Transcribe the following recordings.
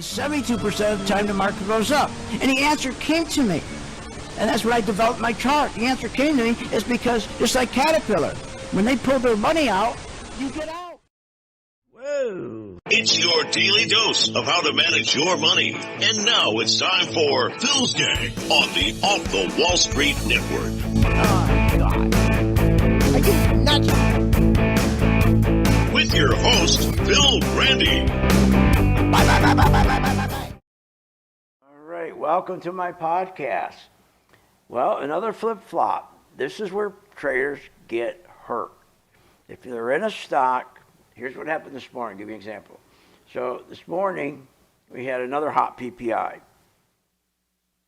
And 72% of the time the market goes up. And the answer came to me. And that's when I developed my chart. The answer came to me is because, just like Caterpillar, when they pull their money out, you get out. Whoa. It's your daily dose of how to manage your money. And now it's time for Phil's Gang on the Off the Wall Street Network. Oh, God. Are you nuts? With your host, Phil Grande. Bye. All right, welcome to my podcast. Well, another flip-flop. This is where traders get hurt. If they're in a stock, here's what happened this morning. I'll give you an example. So this morning, we had another hot PPI.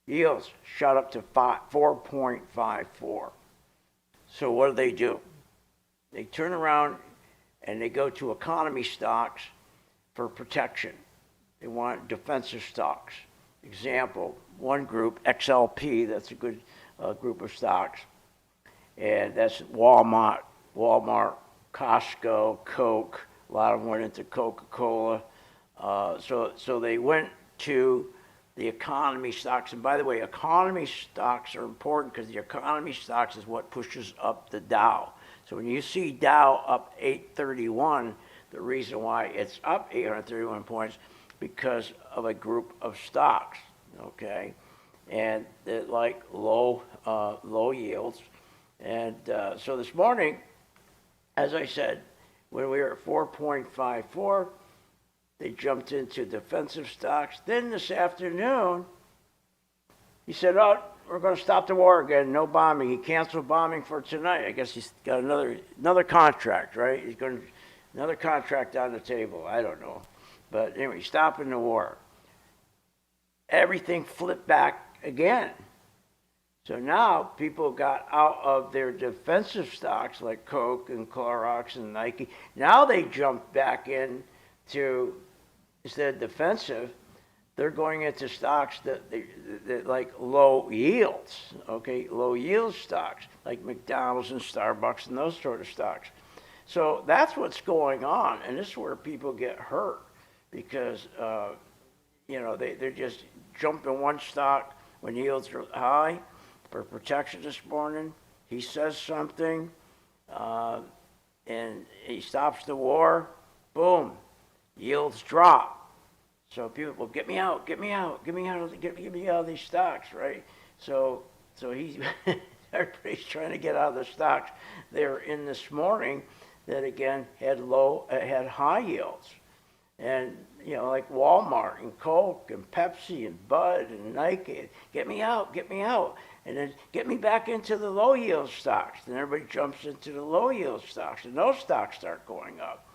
Yields shot up to 4.54. So what do? They turn around and they go to economy stocks for protection. They want defensive stocks. Example, one group, XLP, that's a good group of stocks. And that's Walmart, Costco, Coke. A lot of them went into Coca-Cola. So they went to the economy stocks. And by the way, economy stocks are important because the economy stocks is what pushes up the Dow. So when you see Dow up 831, the reason why it's up 831 points because of a group of stocks, okay? And they're like low yields. And so this morning, as I said, when we were at 4.54, they jumped into defensive stocks. Then this afternoon, he said, oh, we're going to stop the war again, no bombing. He canceled bombing for tonight. I guess he's got another contract, right? He's going to, another contract on the table. I don't know. But anyway, stopping the war. Everything flipped back again. So now people got out of their defensive stocks like Coke and Clorox and Nike. Now they jumped back in to, instead of defensive, they're going into stocks that like low yields, okay? Low yield stocks like McDonald's and Starbucks and those sort of stocks. So that's what's going on, and this is where people get hurt because, they're just jumping one stock when yields are high for protection this morning. He says something, and he stops the war, boom, yields drop. So people, well, get me out of these stocks, right? So he's, everybody's trying to get out of the stocks they're in this morning that again had high yields. And, like Walmart and Coke and Pepsi and Bud and Nike, get me out. And then get me back into the low yield stocks. Then everybody jumps into the low yield stocks and those stocks start going up.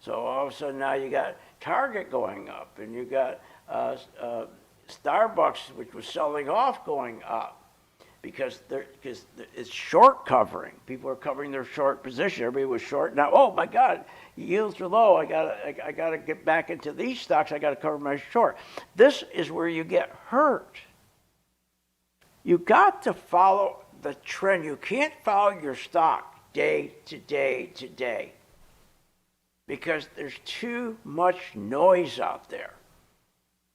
So all of a sudden now you got Target going up, and you got Starbucks, which was selling off, going up because it's short covering. People are covering their short position. Everybody was short. Now, oh my God, yields are low. I gotta get back into these stocks. I gotta cover my short. This is where you get hurt. You got to follow the trend. You can't follow your stock day to day. Because there's too much noise out there.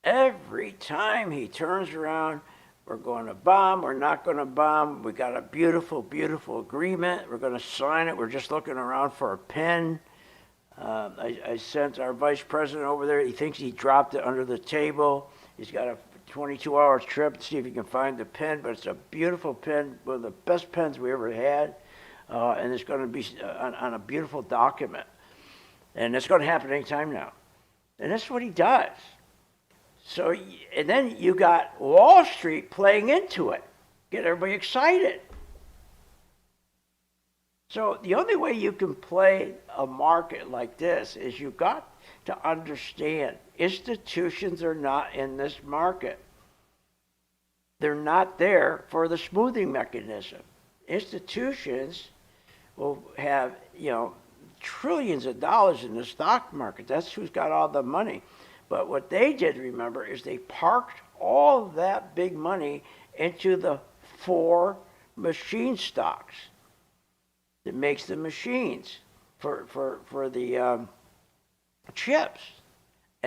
Every time he turns around, we're going to bomb, we're not going to bomb, we got a beautiful, beautiful agreement, we're going to sign it, we're just looking around for a pen. I sent our vice president over there, he thinks he dropped it under the table. He's got a 22-hour trip to see if he can find the pen, but it's a beautiful pen, one of the best pens we ever had, and it's going to be on a beautiful document. And it's going to happen anytime now. And that's what he does. So, and then you got Wall Street playing into it, get everybody excited. So the only way you can play a market like this is you've got to understand institutions are not in this market. They're not there for the smoothing mechanism. Institutions will have, trillions of dollars in the stock market. That's who's got all the money. But what they did, remember, is they parked all that big money into the 4 machine stocks that makes the machines for the chips.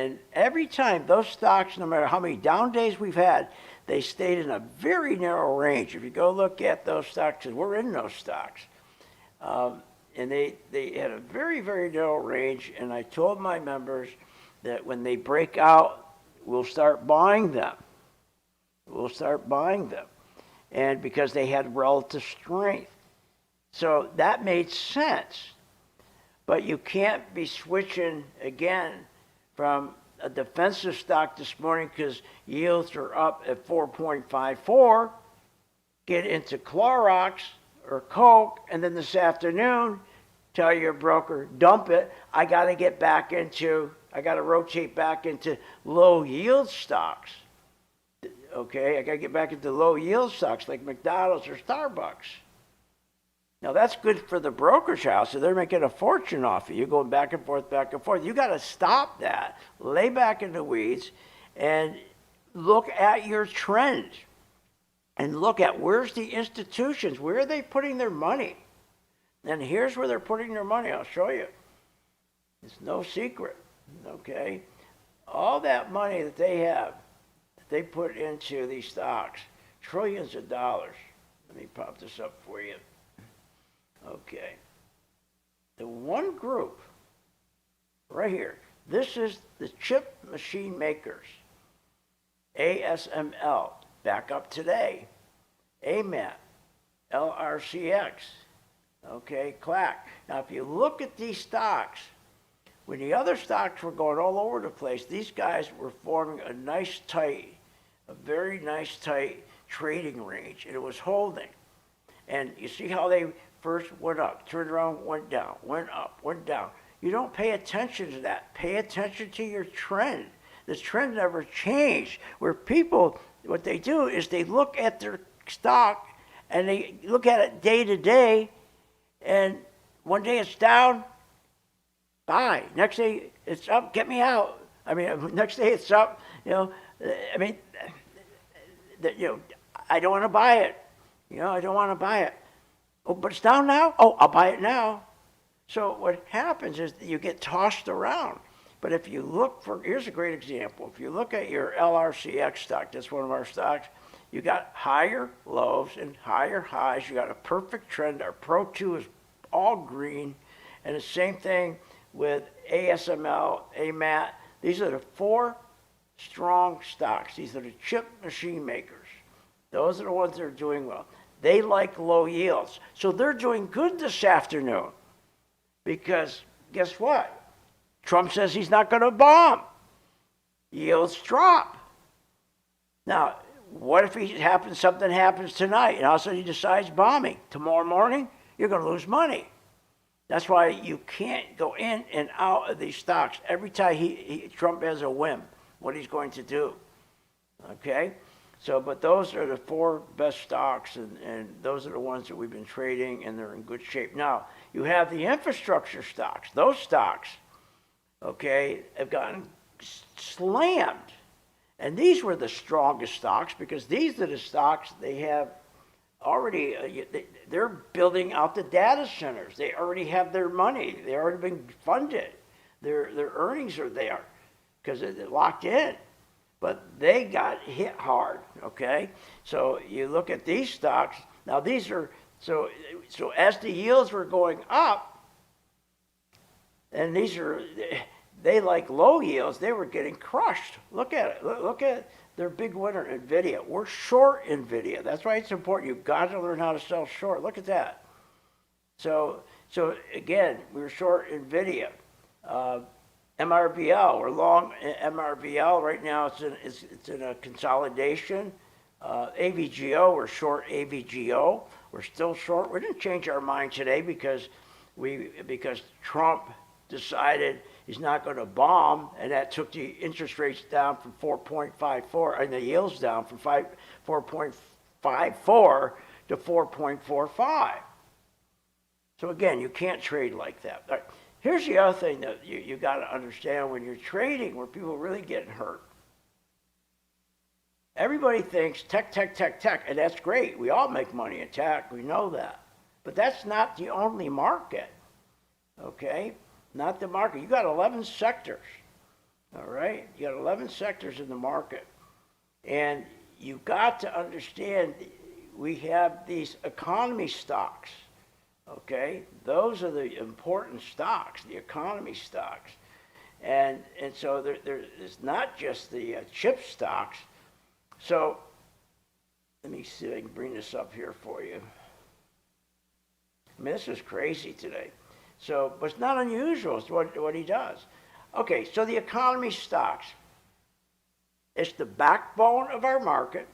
And every time those stocks, no matter how many down days we've had, they stayed in a very narrow range. If you go look at those stocks, 'cause we're in those stocks, and they had a very, very narrow range. And I told my members that when they break out, we'll start buying them. We'll start buying them. And because they had relative strength. So that made sense. But you can't be switching again from a defensive stock this morning because yields are up at 4.54, get into Clorox or Coke, and then this afternoon tell your broker, dump it. I got to rotate back into low yield stocks. Okay, I got to get back into low yield stocks like McDonald's or Starbucks. Now that's good for the brokerage house, so they're making a fortune off of you, going back and forth, back and forth. You got to stop that, lay back in the weeds, and look at your trend, and look at where's the institutions, where are they putting their money, and here's where they're putting their money. I'll show you. It's no secret, okay? All that money that they have, that they put into these stocks, trillions of dollars. Let me pop this up for you. Okay. The one group right here, this is the chip machine makers. ASML, back up today. AMAT, LRCX, okay, CLAC. Now, if you look at these stocks, when the other stocks were going all over the place, these guys were forming a very nice, tight trading range, and it was holding. And you see how they first went up, turned around, went down, went up, went down. You don't pay attention to that. Pay attention to your trend. The trend never changed. Where people, what they do is they look at their stock and they look at it day to day, and one day it's down, buy. Next day it's up, get me out. I mean, next day it's up, I mean, I don't want to buy it. I don't want to buy it. Oh, but it's down now? Oh, I'll buy it now. So what happens is that you get tossed around. But if you look here's a great example. If you look at your LRCX stock, that's one of our stocks, you got higher lows and higher highs. You got a perfect trend. Our Pro 2 is all green. And the same thing with ASML, AMAT. These are the four strong stocks. These are the chip machine makers. Those are the ones that are doing well. They like low yields. So they're doing good this afternoon because guess what? Trump says he's not going to bomb. Yields drop. Now, what if something happens tonight and all of a sudden he decides bombing? Tomorrow morning, you're going to lose money. That's why you can't go in and out of these stocks every time Trump has a whim, what he's going to do. Okay? So, but those are the four best stocks, and those are the ones that we've been trading, and they're in good shape. Now, you have the infrastructure stocks. Those stocks, okay, have gotten slammed. And these were the strongest stocks because these are the stocks they have already, they're building out the data centers. They already have their money. They've already been funded. Their earnings are there because they're locked in. But they got hit hard, okay? So you look at these stocks. Now these are, so as the yields were going up, and they like low yields, they were getting crushed. Look at it. Look at their big winner, NVIDIA. We're short NVIDIA. That's why it's important. You've got to learn how to sell short. Look at that. So again, we were short NVIDIA. MRVL, we're long MRVL right now. It's in a consolidation. AVGO, we're short AVGO. We're still short. We didn't change our mind today because Trump decided he's not going to bomb, and that took the interest rates down from 4.54 and the yields down from 4.54 to 4.45. So again, you can't trade like that. All right. Here's the other thing that you got to understand when you're trading, where people really get hurt. Everybody thinks tech, and that's great. We all make money in tech. We know that. But that's not the only market, okay? Not the market. You got 11 sectors, All right? You got 11 sectors in the market. And you've got to understand we have these economy stocks. Okay? Those are the important stocks, the economy stocks. And so there's not just the chip stocks. So let me see if I can bring this up here for you. I mean, this is crazy today. So, but it's not unusual. It's what he does. Okay, so the economy stocks. It's the backbone of our market.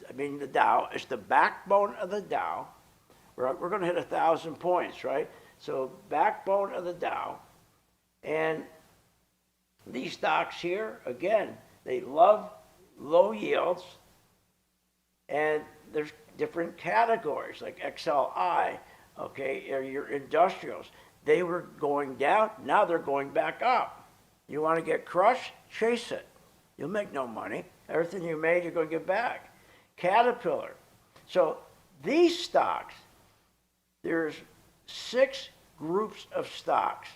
I mean, the Dow. It's the backbone of the Dow. We're going to hit 1,000 points, right? So, backbone of the Dow. And these stocks here, again, they love low yields. And there's different categories like XLI, okay, or your industrials. They were going down, now they're going back up. You want to get crushed? Chase it. You'll make no money. Everything you made, you're going to get back. Caterpillar. So these stocks, there's 6 groups of stocks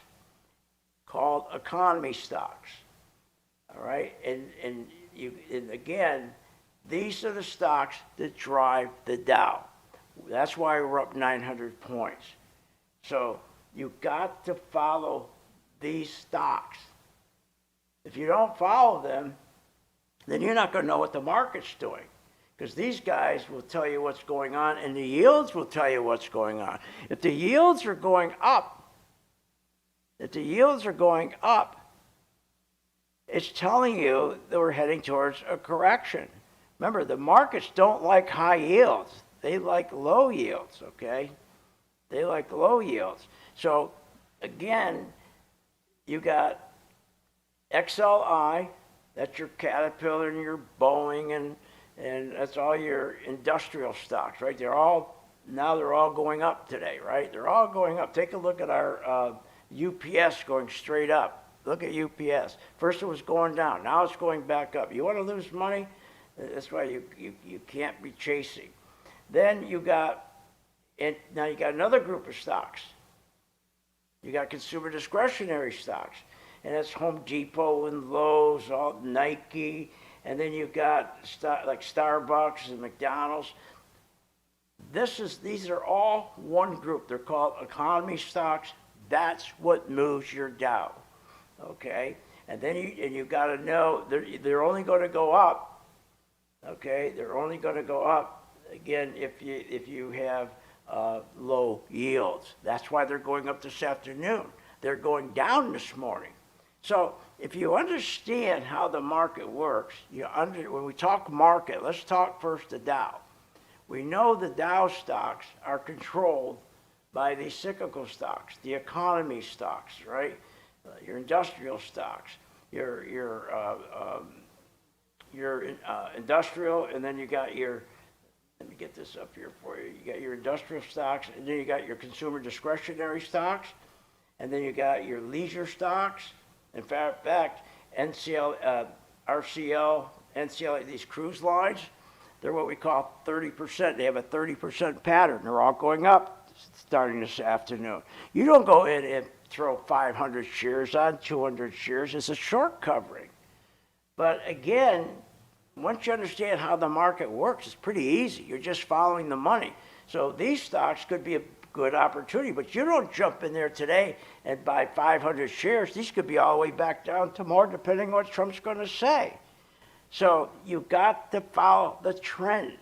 called economy stocks. All right, and again, these are the stocks that drive the Dow. That's why we're up 900 points. So you've got to follow these stocks. If you don't follow them, then you're not going to know what the market's doing. Because these guys will tell you what's going on, and the yields will tell you what's going on. If the yields are going up, it's telling you that we're heading towards a correction. Remember, the markets don't like high yields. They like low yields, okay? They like low yields. So, again, you got XLI, that's your Caterpillar and your Boeing, and that's all your industrial stocks, right? They're all going up today, right? They're all going up. Take a look at our UPS going straight up. Look at UPS. First it was going down. Now it's going back up. You want to lose money? That's why you can't be chasing. Then you got another group of stocks. You got consumer discretionary stocks. And that's Home Depot and Lowe's, all Nike. And then you've got like Starbucks and McDonald's. These are all one group. They're called economy stocks. That's what moves your Dow. Okay? And then you've got to know they're only going to go up. Okay? They're only going to go up, again, if you have low yields. That's why they're going up this afternoon. They're going down this morning. So if you understand how the market works, when we talk market, let's talk first the Dow. We know the Dow stocks are controlled by the cyclical stocks, the economy stocks, right? Your industrial stocks, your industrial, and then you got your, let me get this up here for you. You got your industrial stocks, and then you got your consumer discretionary stocks, and then you got your leisure stocks. In fact, NCL, RCL, NCL, these cruise lines, they're what we call 30%. They have a 30% pattern. They're all going up starting this afternoon. You don't go in and throw 500 shares on, 200 shares. It's a short covering. But again, once you understand how the market works, it's pretty easy. You're just following the money. So these stocks could be a good opportunity, but you don't jump in there today and buy 500 shares. These could be all the way back down to more, depending on what Trump's going to say. So you've got to follow the trend.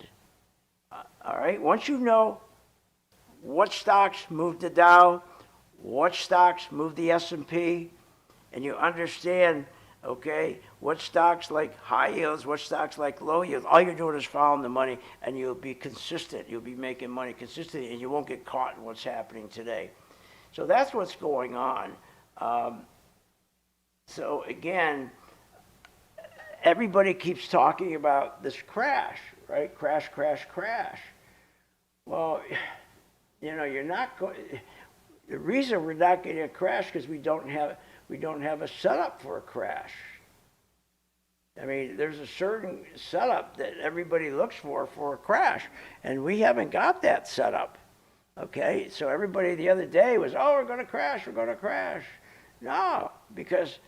All right? Once you know what stocks move the Dow, what stocks move the S&P, and you understand, okay, what stocks like high yields, what stocks like low yields, all you're doing is following the money, and you'll be consistent. You'll be making money consistently, and you won't get caught in what's happening today. So that's what's going on. So again, everybody keeps talking about this crash, right? Crash, crash, crash. Well, you're not going. The reason we're not getting a crash because we don't have a setup for a crash. I mean, there's a certain setup that everybody looks for a crash, and we haven't got that setup. Okay, so everybody the other day was, we're going to crash. No, because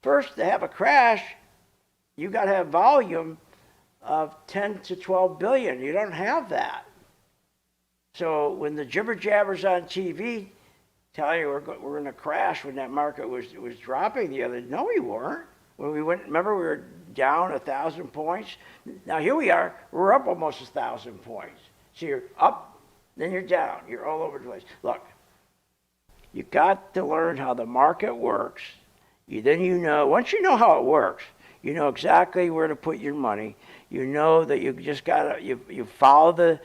First, to have a crash, you got to have volume of 10 to 12 billion. You don't have that. So when the jibber jabbers on TV tell you we're going to crash when that market was dropping the other, no, we weren't. When we went, remember we were down 1,000 points. Now here we are, we're up almost 1,000 points. So you're up, then you're down. You're all over the place. Look, you got to learn how the market works. Once you know how it works, you know exactly where to put your money. You know that you just gotta you follow the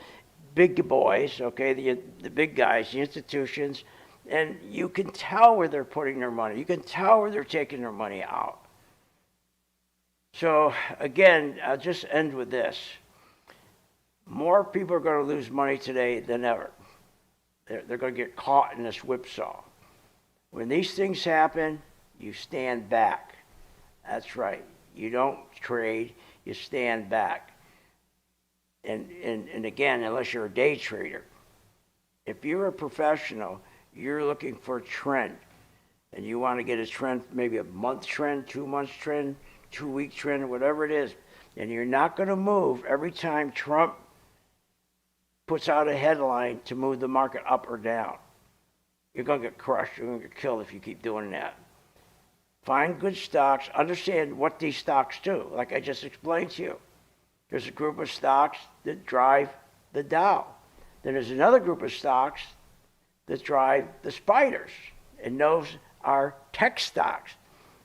big boys, okay, the big guys, the institutions, and you can tell where they're putting their money. You can tell where they're taking their money out. So again, I'll just end with this. More people are going to lose money today than ever. They're going to get caught in this whipsaw. When these things happen, you stand back. That's right. You don't trade, you stand back. And again, unless you're a day trader, if you're a professional, you're looking for a trend. And you want to get a trend, maybe a month trend, 2 months trend, 2 week trend, or whatever it is. And you're not going to move every time Trump puts out a headline to move the market up or down. You're going to get crushed. You're going to get killed if you keep doing that. Find good stocks. Understand what these stocks do. Like I just explained to you. There's a group of stocks that drive the Dow. Then there's another group of stocks that drive the spiders. And those are tech stocks.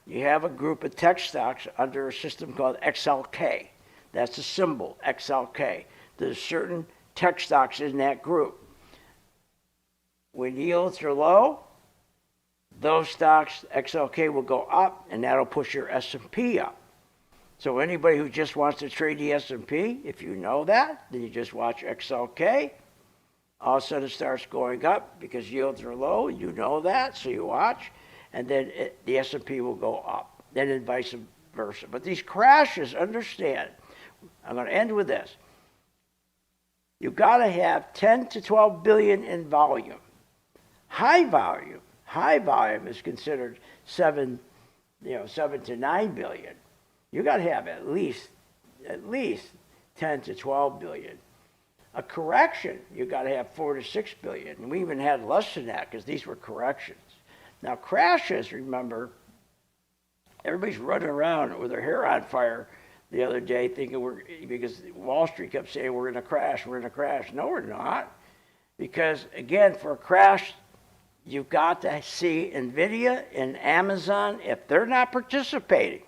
You have a group of tech stocks under a system called XLK. That's the symbol, XLK. There's certain tech stocks in that group. When yields are low, those stocks, XLK, will go up, and that'll push your S&P up. So anybody who just wants to trade the S&P, if you know that, then you just watch XLK. All of a sudden it starts going up because yields are low. You know that, so you watch. And then the S&P will go up. Then vice versa. But these crashes, understand, I'm going to end with this. You've got to have 10 to 12 billion in volume. High volume is considered 7 to 9 billion. You got to have at least 10 to 12 billion. A correction, you got to have 4 to 6 billion. And we even had less than that because these were corrections. Now crashes, remember, everybody's running around with their hair on fire the other day thinking because Wall Street kept saying we're in a crash. No, we're not. Because again, for a crash, you've got to see NVIDIA and Amazon, if they're not participating,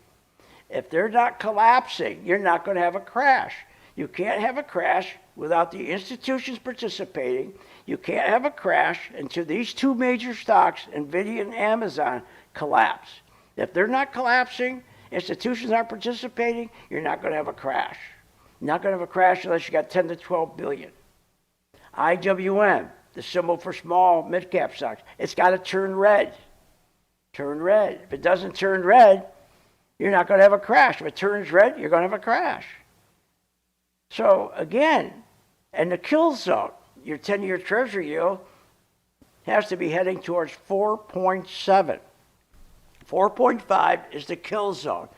if they're not collapsing, you're not going to have a crash. You can't have a crash without the institutions participating. You can't have a crash until these two major stocks, NVIDIA and Amazon, collapse. If they're not collapsing, institutions aren't participating, you're not going to have a crash. You're not going to have a crash unless you got 10 to 12 billion. IWM, the symbol for small mid-cap stocks, it's got to turn red. Turn red. If it doesn't turn red, you're not going to have a crash. If it turns red, you're going to have a crash. So again, and the kill zone, your 10-year treasury yield has to be heading towards 4.7. 4.5 is the kill zone.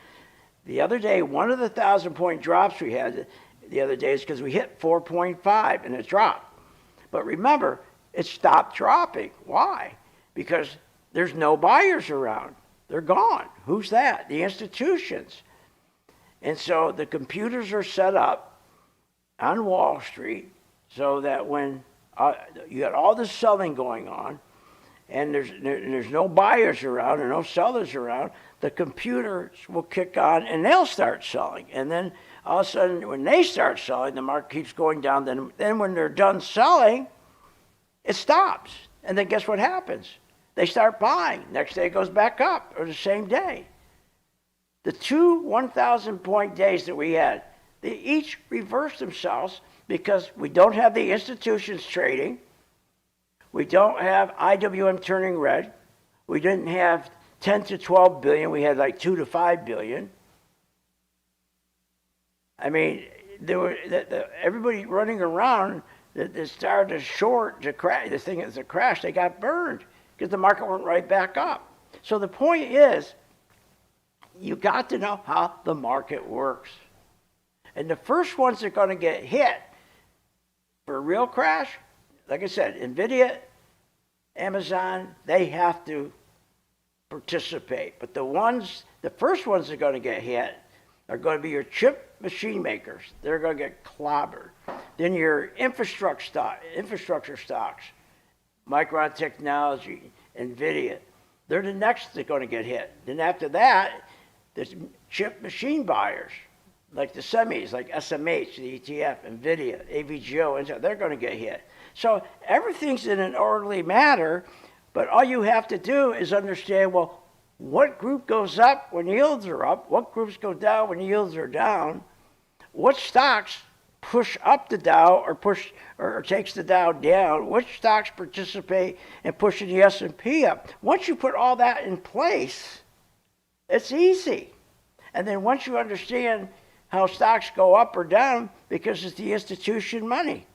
The other day, one of the 1,000-point drops we had the other day is because we hit 4.5 and it dropped. But remember, it stopped dropping. Why? Because there's no buyers around. They're gone. Who's that? The institutions. And so the computers are set up on Wall Street so that when you got all this selling going on and there's no buyers around or no sellers around, the computers will kick on and they'll start selling. And then all of a sudden, when they start selling, the market keeps going down. Then when they're done selling, it stops. And then guess what happens? They start buying. Next day it goes back up, or the same day. The two 1,000-point days that we had, they each reversed themselves because we don't have the institutions trading. We don't have IWM turning red. We didn't have 10 to 12 billion. We had like 2 to 5 billion. I mean, there were everybody running around that started to short, to crash. The thing is a crash. They got burned because the market went right back up. So the point is, you got to know how the market works. And the first ones that are going to get hit for a real crash, like I said, NVIDIA, Amazon, they have to participate. But the first ones that are going to get hit are going to be your chip machine makers. They're going to get clobbered. Then your infrastructure stocks, Micron Technology, NVIDIA, they're the next that's going to get hit. Then after that, there's chip machine buyers, like the semis, like SMH, the ETF, NVIDIA, AVGO, and they're going to get hit. So everything's in an orderly manner, but all you have to do is understand, well, what group goes up when yields are up? What groups go down when yields are down? What stocks push up the Dow or takes the Dow down? Which stocks participate in pushing the S&P up? Once you put all that in place, it's easy. And then once you understand how stocks go up or down, because it's the institution money.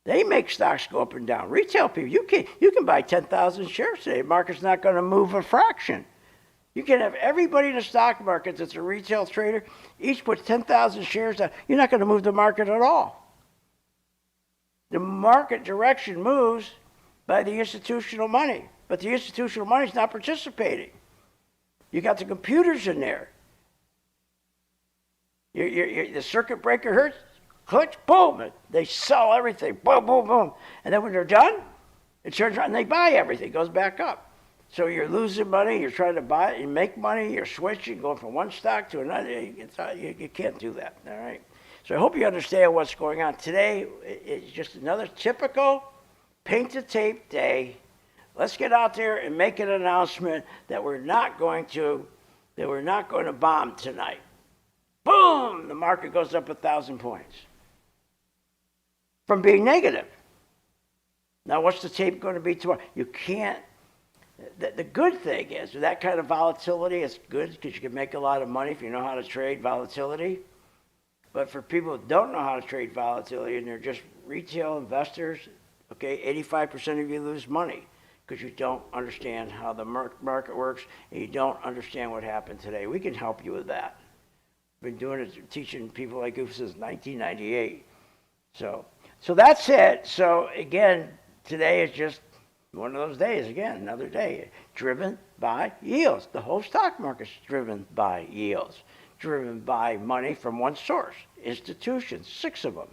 They make stocks go up and down. Retail people, you can buy 10,000 shares today. The market's not going to move a fraction. You can have everybody in the stock market that's a retail trader, each put 10,000 shares down. You're not going to move the market at all. The market direction moves by the institutional money, but the institutional money is not participating. You got the computers in there. The circuit breaker hurts, clicks, boom, they sell everything, boom, boom, boom. And then when they're done, it turns around and they buy everything, goes back up. So you're losing money, you're trying to buy it, you make money, you're switching, going from one stock to another. You can't do that, all right? So I hope you understand what's going on. Today is just another typical paint the tape day. Let's get out there and make an announcement that we're not going to bomb tonight. Boom! The market goes up 1,000 points from being negative. Now, what's the tape going to be tomorrow? You can't. The good thing is, with that kind of volatility, it's good because you can make a lot of money if you know how to trade volatility. But for people who don't know how to trade volatility and they're just retail investors, okay, 85% of you lose money because you don't understand how the market works and you don't understand what happened today. We can help you with that. Been doing it, teaching people like you since 1998. So that's it. So again, today is just one of those days, again, another day, driven by yields. The whole stock market's driven by yields, driven by money from one source, institutions, 6 of them.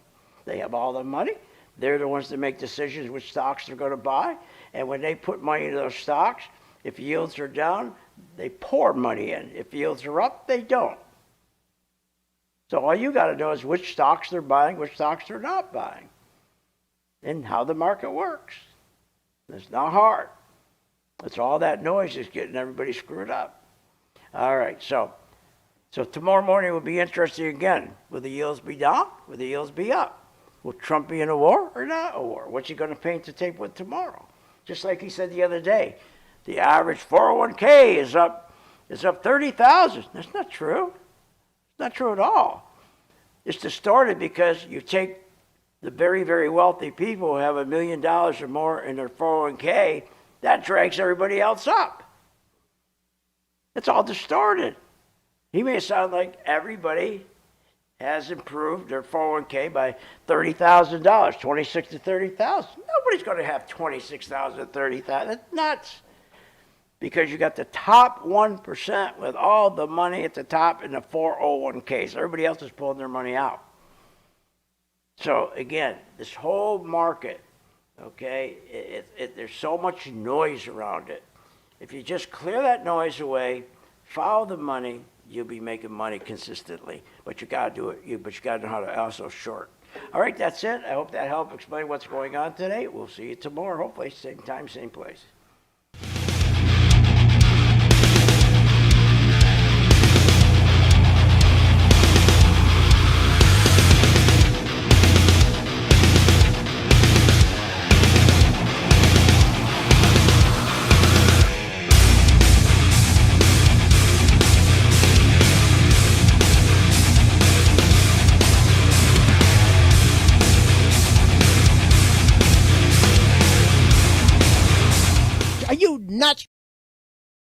They have all the money. They're the ones that make decisions which stocks they're going to buy. And when they put money into those stocks, if yields are down, they pour money in. If yields are up, they don't. So all you got to know is which stocks they're buying, which stocks they're not buying, and how the market works. It's not hard. It's all that noise is getting everybody screwed up. All right, so tomorrow morning will be interesting again. Will the yields be down? Will the yields be up? Will Trump be in a war or not a war? What's he going to paint the tape with tomorrow? Just like he said the other day, the average 401k is up 30,000. That's not true. It's not true at all. It's distorted because you take the very, very wealthy people who have $1 million or more in their 401k, that drags everybody else up. It's all distorted. He may sound like everybody has improved their 401k by $30,000, $26,000 to $30,000. Nobody's going to have $26,000 to $30,000. That's nuts. Because you got the top 1% with all the money at the top in the 401ks. Everybody else is pulling their money out. So again, this whole market, okay, there's so much noise around it. If you just clear that noise away, follow the money, you'll be making money consistently. But you got to do it. But you got to know how to also short. All right, that's it. I hope that helped explain what's going on today. We'll see you tomorrow, hopefully, same time, same place.